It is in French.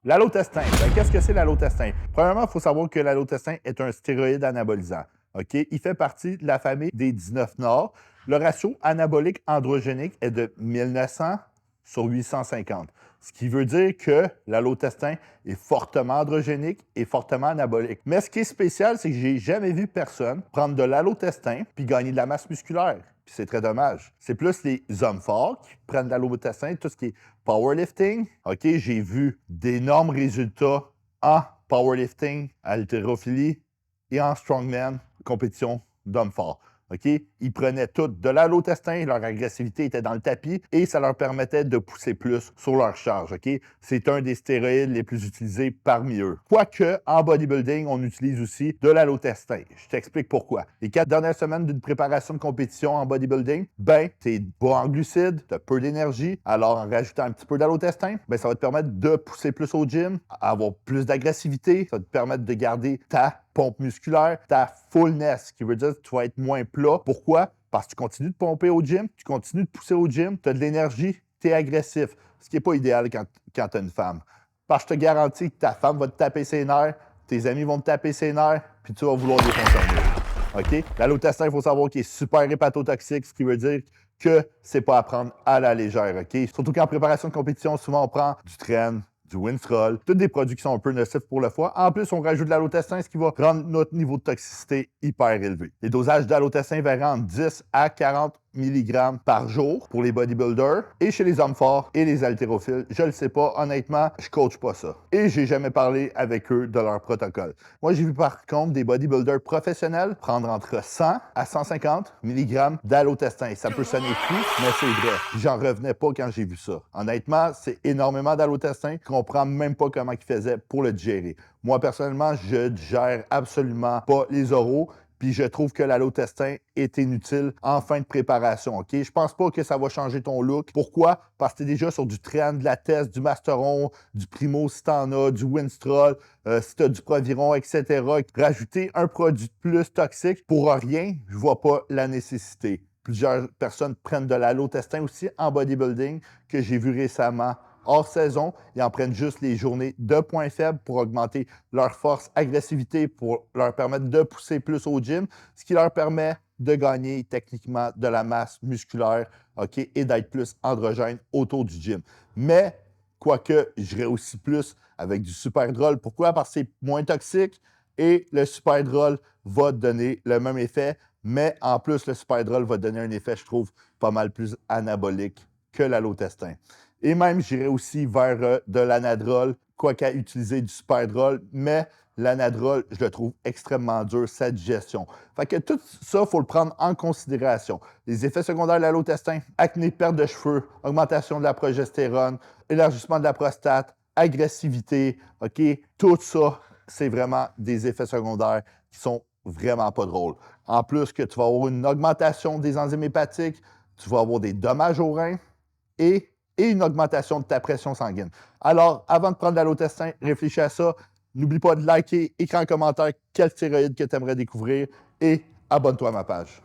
L'allotestin, ben, qu'est-ce que c'est l'allotestin? Premièrement, il faut savoir que l'allotestin est un stéroïde anabolisant. OK? Il fait partie de la famille des 19 Nord. Le ratio anabolique androgénique est de 1900 sur 850. Ce qui veut dire que l'allotestin est fortement androgénique et fortement anabolique. Mais ce qui est spécial, c'est que j'ai jamais vu personne prendre de l'allotestin puis gagner de la masse musculaire. Puis c'est très dommage. C'est plus les hommes forts qui prennent de l'allotestin, tout ce qui est powerlifting. OK, j'ai vu d'énormes résultats en powerlifting, haltérophilie et en strongman, compétition d'hommes forts. OK? Ils prenaient tout de l'allotestin, leur agressivité était dans le tapis et ça leur permettait de pousser plus sur leur charge. OK? C'est un des stéroïdes les plus utilisés parmi eux. Quoique, en bodybuilding, on utilise aussi de l'allotestin. Je t'explique pourquoi. Les 4 dernières semaines d'une préparation de compétition en bodybuilding, ben, t'es bas en glucides, t'as peu d'énergie, alors en rajoutant un petit peu d'allotestin, ben, ça va te permettre de pousser plus au gym, avoir plus d'agressivité, ça va te permettre de garder ta pompe musculaire, ta fullness, ce qui veut dire que tu vas être moins plat. Pourquoi? Parce que tu continues de pomper au gym, tu continues de pousser au gym, tu as de l'énergie, tu es agressif, ce qui n'est pas idéal quand tu as une femme. Parce que je te garantis que ta femme va te taper ses nerfs, tes amis vont te taper ses nerfs, puis tu vas vouloir défoncer un mur. OK? L'allotestin, il faut savoir qu'il est super hépatotoxique, ce qui veut dire que c'est pas à prendre à la légère. OK? Surtout qu'en préparation de compétition, souvent on prend du Tren, du Winstrol, toutes des produits qui sont un peu nocifs pour le foie. En plus, on rajoute de l'allotestin, ce qui va rendre notre niveau de toxicité hyper élevé. Les dosages d'allotestin varient entre 10 à 40 mg par jour pour les bodybuilders et chez les hommes forts et les haltérophiles. Je le sais pas, honnêtement, je coach pas ça. Et j'ai jamais parlé avec eux de leur protocole. Moi, j'ai vu par contre des bodybuilders professionnels prendre entre 100 à 150 mg d'allotestin. Ça peut sonner fou, mais c'est vrai. J'en revenais pas quand j'ai vu ça. Honnêtement, c'est énormément d'allotestin. Je comprends même pas comment ils faisaient pour le digérer. Moi, personnellement, je digère absolument pas les oraux. Puis je trouve que l'allotestin est inutile en fin de préparation. OK? Je pense pas que ça va changer ton look. Pourquoi? Parce que tu es déjà sur du Tren, de la Test, du Masteron, du Primo si t'en as, du Winstrol, si tu as du Proviron, etc. Rajouter un produit de plus toxique pour rien, je vois pas la nécessité. Plusieurs personnes prennent de l'allotestin aussi en bodybuilding que j'ai vu récemment hors saison. Ils en prennent juste les journées de points faibles pour augmenter leur force, agressivité, pour leur permettre de pousser plus au gym, ce qui leur permet de gagner techniquement de la masse musculaire, OK, et d'être plus androgène autour du gym. Mais, quoique, j'irais aussi plus avec du super drôle. Pourquoi? Parce que c'est moins toxique et le super drôle va donner le même effet, mais en plus, le super drôle va donner un effet, je trouve, pas mal plus anabolique que l'allotestin. Et même, j'irais aussi vers de l'anadrol, quoi qu'à utiliser du superdrol, mais l'anadrol, je le trouve extrêmement dur, sa digestion. Fait que tout ça, il faut le prendre en considération. Les effets secondaires de l'allotestin, acné, perte de cheveux, augmentation de la progestérone, élargissement de la prostate, agressivité, OK? Tout ça, c'est vraiment des effets secondaires qui sont vraiment pas drôles. En plus que tu vas avoir une augmentation des enzymes hépatiques, tu vas avoir des dommages aux reins, et une augmentation de ta pression sanguine. Alors, avant de prendre l'allotestin, réfléchis à ça. N'oublie pas de liker, écrire un commentaire quel stéroïde que tu aimerais découvrir et abonne-toi à ma page.